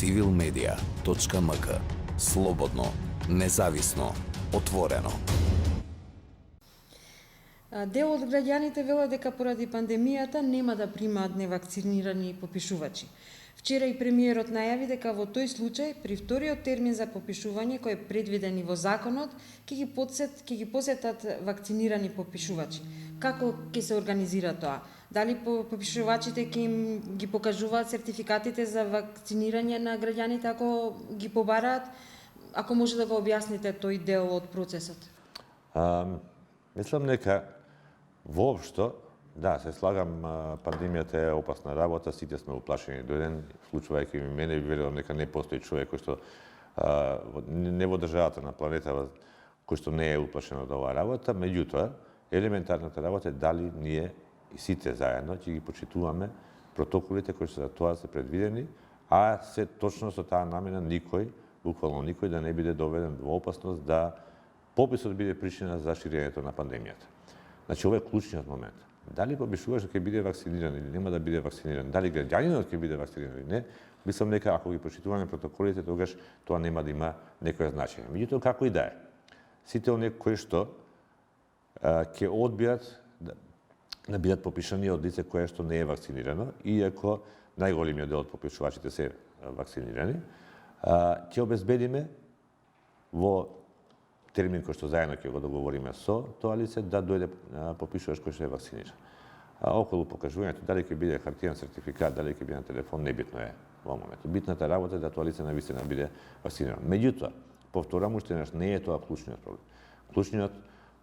civilmedia.mk. Слободно, независно, отворено. Дел од граѓаните велат дека поради пандемијата нема да примаат невакцинирани попишувачи. Вчера и премиерот најави дека во тој случај, при вториот термин за попишување кој е предвиден и во законот, ќе ги посетат вакцинирани попишувачи. Како ќе се организира тоа? Дали попишувачите ќе им ги покажуваат сертификатите за вакцинирање на граѓаните ако ги побараат? Ако може да го објасните тој дел од процесот. Мислам дека воопшто, да, се слагам, пандемијата е опасна работа, сите сме уплашени до ден, случувајќи ми мене, верувам дека не постои човек кој што не во државата на планетава кој што не е уплашен од оваа работа, меѓутоа, елементарната работа е дали ние и сите заедно ќе ги почитуваме протоколите кои што за тоа се предвидени, а се точно со таа намена никој, буквално никој да не биде доведен во опасност да пописот биде причина за ширењето на пандемијата. Значи, ова е клучниот момент. Дали попишувачот ќе биде вакциниран или нема да биде вакциниран, дали граѓанинот ќе биде вакциниран или не, мислам дека ако ги почитуваме протоколите, тогаш тоа нема да има некоја значење. Меѓутоа, како и да е, сите оние кои што ќе одбијат да бидат попишани од лице кое што не е вакцинирано, иако најголемиот дел од попишувачите се вакцинирани, ќе обезбедиме во термин кој што заедно ќе го договориме со тоа лице да дојде попишувач кој што е вакциниран. Околу покажувањето, дали ќе биде хартијан сертификат, дали ќе биде на телефон, небитно е во моментот. Битната работа е да тоа лице навистина биде вакцинирано. Меѓутоа, повторам уште еднаш, не е тоа клучниот проблем. Клучниот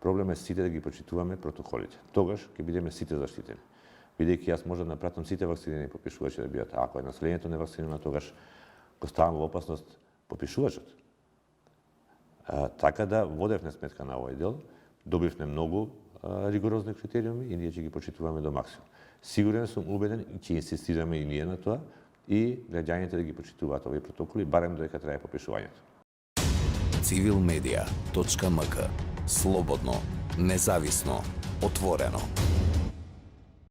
проблем е сите да ги почитуваме протоколите. Тогаш ќе бидеме сите заштитени. Бидејќи јас може да напратам сите вакцинирани попишувачи да бидат, ако е населението невакцинирано, тогаш го ставам во опасност попишувачот. Така да водевме сметка на овој дел, добивме многу ригорозни критериуми и ние ќе ги почитуваме до максимум. Сигурен сум, убеден и ќе инсистираме и ние на тоа и граѓаните да ги почитуваат овие протоколи, барем додека трае попишувањето. civilmedia.mk. Слободно, независно, отворено.